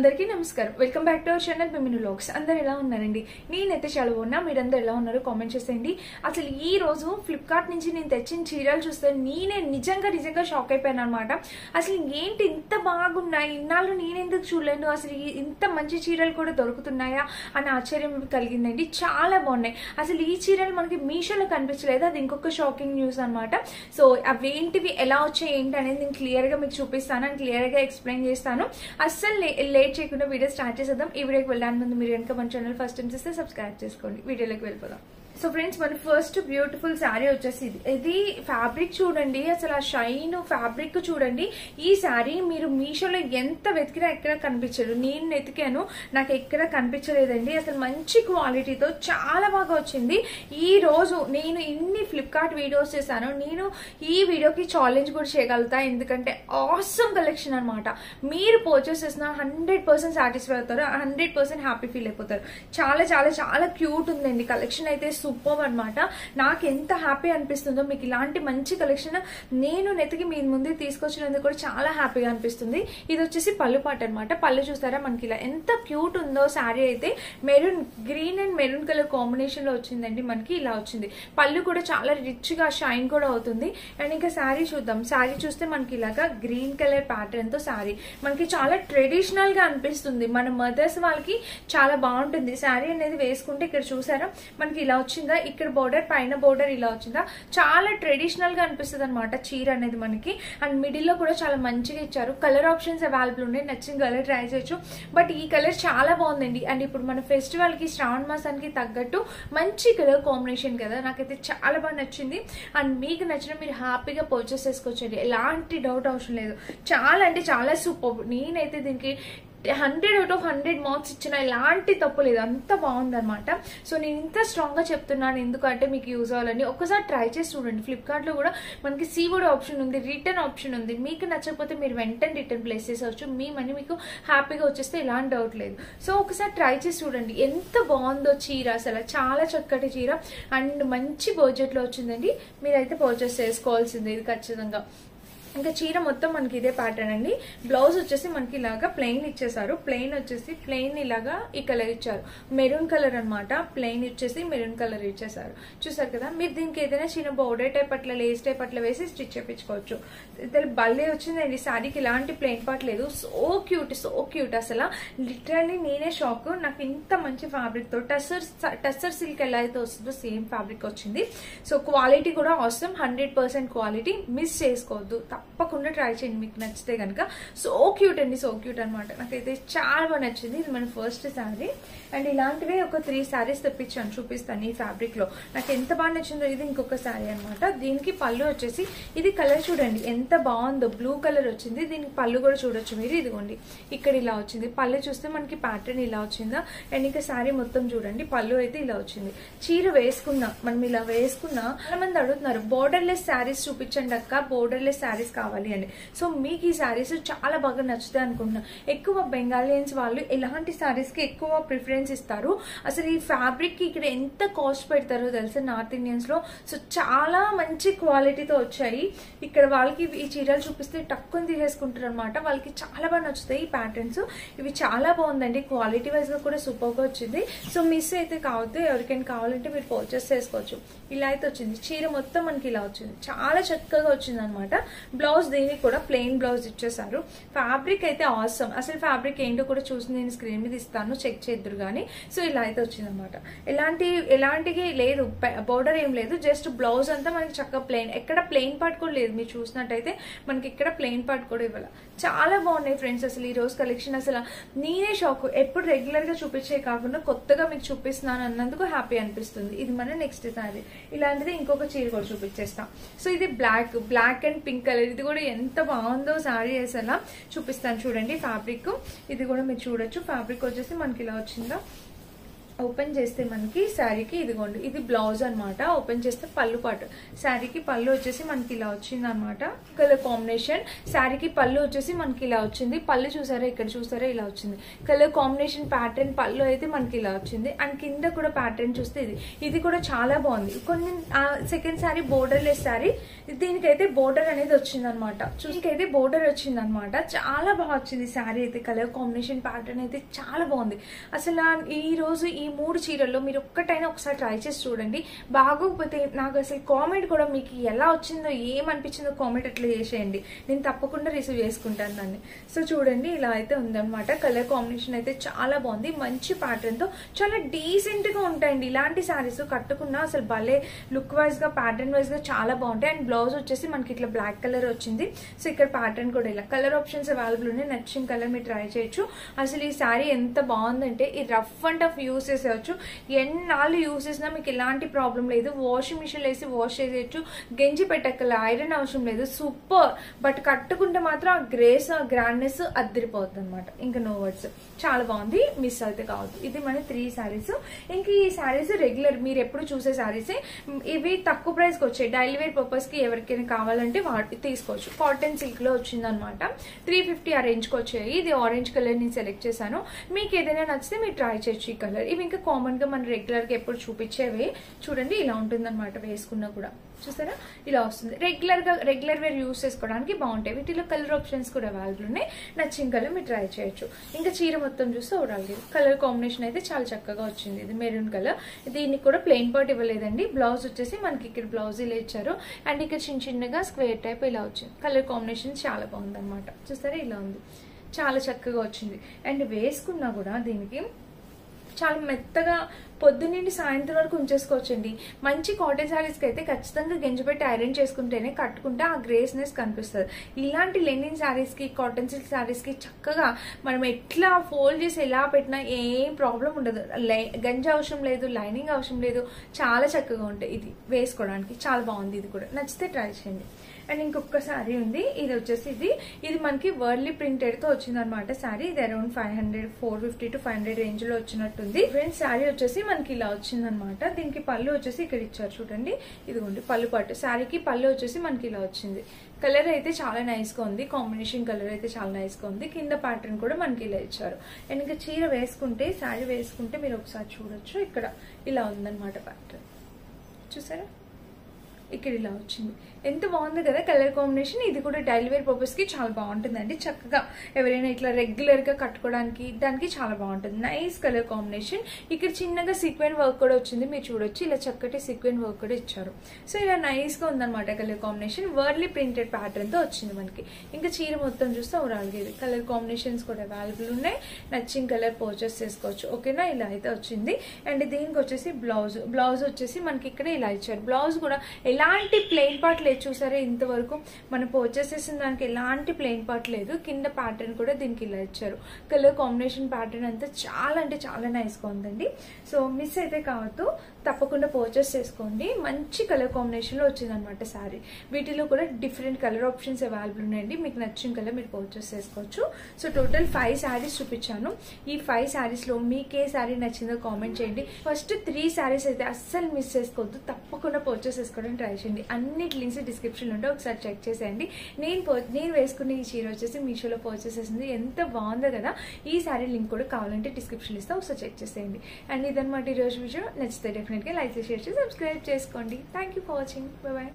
అందరికీ నమస్కారం. Welcome back to our channel మిమిను వ్లాగ్స్. అందరు ఎలా ఉన్నారండి? నేనైతే చాలా బాగున్నా. మీరందరూ ఎలా ఉన్నారో కామెంట్ చేసేయండి. అసలు ఈ రోజు ఫ్లిప్కార్ట్ నుంచి నేను తెచ్చిన చీరలు చూస్తే నేనే నిజంగా షాక్ అయిపోయాను అనమాట. అసలు ఏంటి ఇంత బాగున్నాయి, ఇన్నాళ్ళు నేనెందుకు చూడలేను, అసలు ఇంత మంచి చీరలు కూడా దొరుకుతున్నాయా అని ఆశ్చర్యం కలిగిందండి. చాలా బాగున్నాయి. అసలు ఈ చీరలు మనకి మీషోలో కనిపించలేదు, అది ఇంకొక షాకింగ్ న్యూస్ అనమాట. సో అవేంటివి, ఎలా వచ్చాయి ఏంటి అనేది నేను క్లియర్ గా మీకు చూపిస్తాను అండ్ క్లియర్ గా ఎక్స్ప్లెయిన్ చేస్తాను. అస్సలు లేట్ చేయకుండా వీడియో స్టార్ట్ చేసేద్దాం. ఈ వీడియోకి వెళ్ళడానికి ముందు మీరు కనుక మన ఛానల్ ఫస్ట్ టైం చూస్తే సబ్స్క్రైబ్ చేసుకోండి. వీడియోలోకి వెళ్ళిపోదాం. సో ఫ్రెండ్స్, మన ఫస్ట్ బ్యూటిఫుల్ శారీ వచ్చేసి ఇది ఫ్యాబ్రిక్ చూడండి, అసలు ఆ షైన్ ఫ్యాబ్రిక్ చూడండి. ఈ శారీ మీరు మీషోలో ఎంత వెతికినా ఎక్కడ కనిపించదు. నేను వెతికాను, నాకు ఎక్కడ కనిపించలేదండి. అసలు మంచి క్వాలిటీతో చాలా బాగా వచ్చింది. ఈ రోజు నేను ఇన్ని ఫ్లిప్కార్ట్ వీడియోస్ చేశాను, నేను ఈ వీడియోకి ఛాలెంజ్ కూడా చేయగలుగుతా. ఎందుకంటే ఆసమ్ కలెక్షన్ అనమాట. మీరు పర్చేస్ చేసిన 100% సాటిస్ఫై అవుతారు, 100% హ్యాపీ ఫీల్ అయిపోతారు. చాలా చాలా చాలా క్యూట్ ఉందండి. కలెక్షన్ అయితే సూపర్ అనమాట. నాకు ఎంత హ్యాపీ అనిపిస్తుందో, మీకు ఇలాంటి మంచి కలెక్షన్ నేను నెతికి మీ ముందు తీసుకొచ్చినందుకు కూడా చాలా హ్యాపీగా అనిపిస్తుంది. ఇది వచ్చేసి పళ్ళు పాట అనమాట. పళ్ళు చూస్తారా మనకి ఇలా ఎంత క్యూట్ ఉందో. శారీ అయితే maroon, green and maroon colour combination లో వచ్చిందండి. మనకి ఇలా వచ్చింది. పళ్ళు కూడా చాలా రిచ్ గా షైన్ కూడా అవుతుంది. అండ్ ఇంకా శారీ చూద్దాం. శారీ చూస్తే మనకి ఇలాగా గ్రీన్ కలర్ ప్యాటర్న్ తో శారీ మనకి చాలా ట్రెడిషనల్ గా అనిపిస్తుంది. మన మదర్స్ వాళ్ళకి చాలా బాగుంటుంది శారీ అనేది వేసుకుంటే. ఇక్కడ చూసారా మనకి ఇలా వచ్చిందా, ఇక్కడ బోర్డర్, పైన బోర్డర్ ఇలా వచ్చిందా, చాలా ట్రెడిషనల్ గా అనిపిస్తుంది అనమాట చీర అనేది మనకి. అండ్ మిడిల్ లో కూడా చాలా మంచిగా ఇచ్చారు. కలర్ ఆప్షన్స్ అవైలబుల్ ఉన్నాయి, నచ్చిన కలర్ ట్రై చేయొచ్చు. బట్ ఈ కలర్ చాలా బాగుందండి. అండ్ ఇప్పుడు మన ఫెస్టివల్ కి, శ్రావణ మాసానికి తగ్గట్టు మంచి కలర్ కాంబినేషన్ కదా, నాకైతే చాలా బాగా నచ్చింది. అండ్ మీకు నచ్చిన మీరు హ్యాపీగా పర్చేస్ చేసుకోవచ్చండి, ఎలాంటి డౌట్ అవసరం లేదు. చాలా అంటే చాలా సూపర్. నేనైతే దీనికి 100/100 మార్క్స్ ఇచ్చిన ఎలాంటి తప్పు లేదు, అంత బాగుందనమాట. సో నేను ఇంత స్ట్రాంగ్ గా చెప్తున్నాను ఎందుకంటే మీకు యూజ్ అవ్వాలని. ఒకసారి ట్రై చేసి చూడండి. ఫ్లిప్కార్ట్ లో కూడా మనకి సీవుడ్ ఆప్షన్ ఉంది, రిటర్న్ ఆప్షన్ ఉంది. మీకు నచ్చకపోతే మీరు వెంటనే రిటర్న్ ప్లేస్ చేసేవచ్చు. మీ మనీ మీకు హ్యాపీగా వచ్చేస్తే ఎలాంటి డౌట్ లేదు. సో ఒకసారి ట్రై చేసి చూడండి. ఎంత బాగుందో చీర, అసలు చాలా చక్కటి చీర అండ్ మంచి బడ్జెట్ లో వచ్చిందండి. మీరైతే పర్చేస్ చేసుకోవాల్సింది ఇది ఖచ్చితంగా. ఇంకా చీర మొత్తం మనకి ఇదే ప్యాటర్న్ అండి. బ్లౌజ్ వచ్చేసి మనకి ఇలాగా ప్లెయిన్ ఇచ్చేసారు. ప్లెయిన్ వచ్చేసి ప్లెయిన్ ఇలాగా ఈ కలర్ ఇచ్చారు, మెరూన్ కలర్ అనమాట. ప్లెయిన్ ఇచ్చేసి మెరూన్ కలర్ ఇచ్చేసారు. చూసారు కదా. మీరు దీనికి ఏదైనా చిన్న బోర్డర్ టైప్ అట్లా, లేస్ టైప్ అట్లా వేసి స్టిచ్ చేయించుకోవచ్చు. భలే వచ్చిందండి. శారీకి ఇలాంటి ప్లెయిన్ పార్ట్ లేదు. సో క్యూట్ అసలు లిటరల్లీ నేనే షాక్. నాకు ఇంత మంచి ఫ్యాబ్రిక్ తో టస్సర్ సిల్క్ ఎలా అయితే వస్తుందో సేమ్ ఫ్యాబ్రిక్ వచ్చింది. సో క్వాలిటీ కూడా ఆసమ్, 100% క్వాలిటీ. మిస్ చేసుకోవద్దు, తప్పకుండా ట్రై చేయండి మీకు నచ్చితే కనుక. సో క్యూట్ అండి, సో క్యూట్ అనమాట. నాకైతే చాలా బాగా నచ్చింది. ఇది మన ఫస్ట్ శారీ. అండ్ ఇలాంటివే ఒక 3 శారీస్ తెప్పించాను, చూపిస్తాను ఈ ఫ్యాబ్రిక్ లో. నాకు ఎంత బాగా నచ్చిందో. ఇది ఇంకొక శారీ అనమాట. దీనికి పళ్ళు వచ్చేసి ఇది కలర్ చూడండి ఎంత బాగుందో, బ్లూ కలర్ వచ్చింది. దీనికి పళ్ళు కూడా చూడొచ్చు మీరు. ఇదిగోండి ఇక్కడ ఇలా వచ్చింది. పళ్ళు చూస్తే మనకి ప్యాటర్న్ ఇలా వచ్చిందా. అండ్ ఇంకా శారీ మొత్తం చూడండి, పళ్ళు అయితే ఇలా వచ్చింది. చీర వేసుకున్నా, మనం ఇలా వేసుకున్నా చాలా మంది అడుగుతున్నారు బోర్డర్లెస్ శారీస్ చూపించండి అక్క, బోర్డర్లెస్ శారీస్ కావాలి అని. సో మీకు ఈ శారీస్ చాలా బాగా నచ్చుతాయి అనుకుంటున్నా. ఎక్కువ బెంగాలియన్స్ వాళ్ళు ఇలాంటి శారీస్ కి ఎక్కువ ప్రిఫరెన్స్ ఇస్తారు. అసలు ఈ ఫ్యాబ్రిక్ కి ఇక్కడ ఎంత కాస్ట్ పెడతారో తెలుసా నార్త్ ఇండియన్స్ లో. సో చాలా మంచి క్వాలిటీతో వచ్చాయి. ఇక్కడ వాళ్ళకి ఈ చీరలు చూపిస్తే టక్కుని తీసేసుకుంటారు అనమాట. వాళ్ళకి చాలా బాగా నచ్చుతాయి ఈ ప్యాటర్న్స్. ఇవి చాలా బాగుందండి, క్వాలిటీ వైజ్ గా కూడా సూపర్ గా వచ్చింది. సో మిస్ అయితే కావద్దు, ఎవరికైనా కావాలంటే మీరు పర్చేస్ చేసుకోవచ్చు. ఇలా అయితే వచ్చింది. చీర మొత్తం మనకి ఇలా వచ్చింది, చాలా చక్కగా వచ్చింది అనమాట. బ్లౌజ్ దీనికి కూడా ప్లెయిన్ బ్లౌజ్ ఇచ్చేసారు. ఫ్యాబ్రిక్ అయితే ఆసమ్. అసలు ఫ్యాబ్రిక్ ఏంటో కూడా చూసి నేను స్క్రీన్ మీద ఇస్తాను, చెక్ చేద్దరు గానీ. సో ఇలా అయితే వచ్చింది అనమాట. ఎలాంటికి లేదు, బోర్డర్ ఏం లేదు, జస్ట్ బ్లౌజ్ అంతా మనకి చక్కగా ప్లెయిన్. ఎక్కడ ప్లెయిన్ పార్ట్ కూడా లేదు. మీరు చూసినట్టయితే మనకి ఇక్కడ ప్లెయిన్ పార్ట్ కూడా ఇవ్వాలి. చాలా బాగున్నాయి ఫ్రెండ్స్ అసలు ఈ రోజు కలెక్షన్. అసలు నేనే షాక్. ఎప్పుడు రెగ్యులర్ గా చూపించే కాకుండా కొత్తగా మీకు చూపిస్తున్నాను అన్నందుకు హ్యాపీ అనిపిస్తుంది. ఇది మన నెక్స్ట్ శారీ. ఇలాంటిది ఇంకొక చీర కూడా చూపించేస్తాం. సో ఇది బ్లాక్ అండ్ పింక్ కలర్. ఇది కూడా ఎంత బాగుందో శారీ అసలు. చూపిస్తాను చూడండి ఫ్యాబ్రిక్. ఇది కూడా మీరు చూడొచ్చు. ఫ్యాబ్రిక్ వచ్చేసి మనకి ఇలా వచ్చిందా. ఓపెన్ చేస్తే మనకి శారీకి ఇదిగోండి, ఇది బ్లౌజ్ అనమాట. ఓపెన్ చేస్తే పళ్ళు పాటు, శారీకి పళ్ళు వచ్చేసి మనకి ఇలా వచ్చింది అనమాట. కలర్ కాంబినేషన్ శారీకి పళ్ళు వచ్చేసి మనకి ఇలా వచ్చింది. పళ్ళు చూసారా, ఇక్కడ చూసారా ఇలా వచ్చింది. కలర్ కాంబినేషన్ ప్యాటర్న్ పళ్ళు అయితే మనకి ఇలా వచ్చింది. అండ్ కింద కూడా ప్యాటర్న్ చూస్తే ఇది కూడా చాలా బాగుంది. కొన్ని second sari border less sari, దీనికైతే బోర్డర్ అనేది వచ్చింది అనమాట. చూసికైతే బోర్డర్ వచ్చింది అనమాట. చాలా బాగా వచ్చింది శారీ అయితే. కలర్ కాంబినేషన్ ప్యాటర్న్ అయితే చాలా బాగుంది. అసలు ఈ రోజు ఈ 3 చీరల్లో మీరు ఒక్కటైనా ఒకసారి ట్రై చేసి చూడండి. బాగోకపోతే నాకు అసలు కామెంట్ కూడా మీకు ఎలా వచ్చిందో ఏమనిపించిందో కామెంట్ అట్లా చేసేయండి. నేను తప్పకుండా రిసీవ్ చేసుకుంటాను దాన్ని. సో చూడండి ఇలా అయితే ఉందన్నమాట. కలర్ కాంబినేషన్ అయితే చాలా బాగుంది. మంచి ప్యాటర్న్ తో చాలా డీసెంట్ గా ఉంటాయండి ఇలాంటి శారీస్. కట్టుకున్నా అసలు భలే లుక్ వైజ్ గా ప్యాటర్న్ వైజ్ గా చాలా బాగుంటాయి. అండ్ బ్లౌజ్ వచ్చేసి మనకి ఇట్లా బ్లాక్ కలర్ వచ్చింది. సో ఇక్కడ ప్యాటర్న్ కూడా ఇలా కలర్ ఆప్షన్స్ అవైలబుల్ ఉన్నాయి. నచ్చిన కలర్ మీరు ట్రై చేయొచ్చు. అసలు ఈ శారీ ఎంత బాగుందంటే ఈ రఫ్ అండ్ టఫ్ యూస్ చేసేయచ్చు. ఎన్నాళ్ళు యూస్ చేసినా మీకు ఎలాంటి ప్రాబ్లం లేదు. వాషింగ్ మిషన్ వేసి వాష్ చేసేయచ్చు. గంజి పెట్టక్కల ఐరన్ అవసరం లేదు. సూపర్. బట్ కట్టుకుంటే మాత్రం ఆ గ్రేస్ ఆ గ్రాండ్నెస్ అద్దరిపోతుంది అనమాట. ఇంకా నో వర్డ్స్. చాలా బాగుంది. మిస్ అయితే కావద్దు. ఇది మన 3 శారీస్. ఇంక ఈ శారీస్ రెగ్యులర్ మీరు ఎప్పుడు చూసే శారీసే. ఇవి తక్కువ ప్రైస్ కి వచ్చాయి. డైలీ వేర్ పర్పస్ కి ఎవరికైనా కావాలంటే వాటి తీసుకోవచ్చు. కాటన్ సిల్క్ లో వచ్చింది అనమాట. 350 ఆ రేంజ్ కి వచ్చాయి. ఇది ఆరెంజ్ కలర్ నేను సెలెక్ట్ చేశాను. మీకు ఏదైనా నచ్చితే మీరు ట్రై చేయొచ్చు ఈ కలర్. ఇవి ఇంకా కామన్ గా మన రెగ్యులర్ గా ఎప్పుడు చూపించేవి. చూడండి ఇలా ఉంటుంది అనమాట. వేసుకున్నా కూడా చూసారా ఇలా వస్తుంది. రెగ్యులర్ వేర్ యూస్ చేసుకోవడానికి బాగుంటాయి. వీటిలో కలర్ ఆప్షన్స్ కూడా అవైలబుల్ ఉన్నాయి. నచ్చిన కలర్ మీరు ట్రై చేయొచ్చు. ఇంకా చీర మొత్తం చూస్తే ఓవరాల్ కలర్ కాంబినేషన్ అయితే చాలా చక్కగా వచ్చింది. ఇది మెరూన్ కలర్. దీనికి కూడా ప్లెయిన్ పార్ట్ ఇవ్వలేదండి. బ్లౌజ్ వచ్చేసి మనకి ఇక్కడ బ్లౌజ్ ఇలా ఇచ్చారు. అండ్ ఇక్కడ చిన్నగా స్క్వేర్ టైప్ ఇలా వచ్చింది. కలర్ కాంబినేషన్ చాలా బాగుంది అనమాట. చూస్తారా ఇలా ఉంది. చాలా చక్కగా వచ్చింది. అండ్ వేసుకున్నా కూడా దీనికి చాలా మెత్తగా పొద్దున్నండి సాయంత్రం వరకు ఉంచేసుకోవచ్చండి. మంచి కాటన్ శారీస్ కి అయితే ఖచ్చితంగా గెంజిపెట్టి ఐరన్ చేసుకుంటేనే కట్టుకుంటే ఆ గ్రేస్నెస్ కనిపిస్తుంది. ఇలాంటి లెనిన్ శారీస్ కి కాటన్ సిల్క్ శారీస్ కి చక్కగా మనం ఎట్లా ఫోల్డ్ చేసి ఎలా పెట్టినా ఏం ప్రాబ్లం ఉండదు. గంజి అవసరం లేదు, లైనింగ్ అవసరం లేదు. చాలా చక్కగా ఉంటాయి. ఇది వేసుకోవడానికి చాలా బాగుంది. ఇది కూడా నచ్చితే ట్రై చేయండి. అండ్ ఇంకొక శారీ ఉంది. ఇది వచ్చేసి ఇది మనకి వర్లీ ప్రింటెడ్ తో వచ్చింది అనమాట శారీ. ఇది అరౌండ్ 450 to 500 రేంజ్ లో వచ్చినట్టుంది. ఫ్రెండ్స్ శారీ వచ్చేసి మనకి ఇలా వచ్చింది అనమాట. దీనికి పళ్ళు వచ్చేసి ఇక్కడ ఇచ్చారు చూడండి. ఇదిగోండి పళ్ళు పట్టు. శారీకి పళ్ళు వచ్చేసి మనకి ఇలా వచ్చింది. కలర్ అయితే చాలా నైస్ గా ఉంది. కాంబినేషన్ కలర్ అయితే చాలా నైస్ గా ఉంది. కింద ప్యాటర్న్ కూడా మనకి ఇలా ఇచ్చారు. అండ్ ఇంకా చీర వేసుకుంటే శారీ వేసుకుంటే మీరు ఒకసారి చూడొచ్చు. ఇక్కడ ఇలా ఉందన్నమాట ప్యాటర్న్. చూసారా ఇక్కడ ఇలా వచ్చింది. ఎంత బాగుంది కదా కలర్ కాంబినేషన్. ఇది కూడా డైలీ వేర్ పర్పస్ కి చాలా బాగుంటుందండి. చక్కగా ఎవరైనా ఇట్లా రెగ్యులర్ గా కట్టుకోవడానికి దానికి చాలా బాగుంటుంది. Nice colour combination. ఇక్కడ చిన్నగా సీక్వెన్ వర్క్ కూడా వచ్చింది. మీరు చూడొచ్చు. ఇలా చక్కటి సీక్వెన్ వర్క్ కూడా ఇచ్చారు. సో ఇలా నైస్ గా ఉందన్నమాట colour combination. Warli printed pattern తో వచ్చింది మనకి. ఇంకా చీర మొత్తం చూస్తే ఓవరాల్ గా ఇది కలర్ కాంబినేషన్స్ కూడా అవైలబుల్ ఉన్నాయి. నచ్చిన కలర్ పర్చేస్ చేసుకోవచ్చు. ఓకేనా ఇలా అయితే వచ్చింది. అండ్ దీనికి వచ్చేసి బ్లౌజ్ వచ్చేసి మనకి ఇక్కడ ఇలా ఇచ్చారు. బ్లౌజ్ కూడా ఎలాంటి ప్లెయిన్ పార్ట్ లేదు. చూసారా ఇంతవరకు మనం పర్చేస్ చేసిన దానికి ఎలాంటి ప్లెయిన్ పార్ట్ లేదు. కింద ప్యాటర్న్ కూడా దీనికి ఇలా ఇచ్చారు. కలర్ కాంబినేషన్ ప్యాటర్న్ అంతా చాలా అంటే చాలా నైస్ గా ఉందండి. సో మిస్ అయితే కావద్దు. తప్పకుండా పర్చేస్ చేసుకోండి. మంచి కలర్ కాంబినేషన్ లో వచ్చింది అనమాట శారీ. వీటిలో కూడా డిఫరెంట్ కలర్ ఆప్షన్స్ అవైలబుల్ ఉన్నాయండి. మీకు నచ్చిన కలర్ మీరు పర్చేస్ చేసుకోవచ్చు. సో టోటల్ 5 శారీస్ చూపించాను. ఈ 5 శారీస్ లో మీకు ఏ శారీ నచ్చిందో కామెంట్ చేయండి. ఫస్ట్ 3 శారీస్ అయితే అస్సలు మిస్ చేసుకోవద్దు. తప్పకుండా పర్చేస్ చేసుకోవడానికి ట్రై చేయండి. అన్నిటి లింక్స్ డిస్క్రిప్షన్ లో ఉంటే ఒకసారి చెక్ చేసేయండి. నేను వేసుకున్న ఈ చీర వచ్చేసి మీషోలో పర్చేస్ చేసింది. ఎంత బాగుందో కదా. ఈ శారీ లింక్ కూడా కావాలంటే డిస్క్రిప్షన్ ఇస్తా. ఒకసారి చెక్ చేసేయండి. అండ్ ఇదన్నమాట ఈ రోజు వీడియో. నచ్చితే డెఫినెట్గా లైక్ చేసి షేర్ చేసి సబ్స్క్రైబ్ చేసుకోండి. Thank you for watching. By by.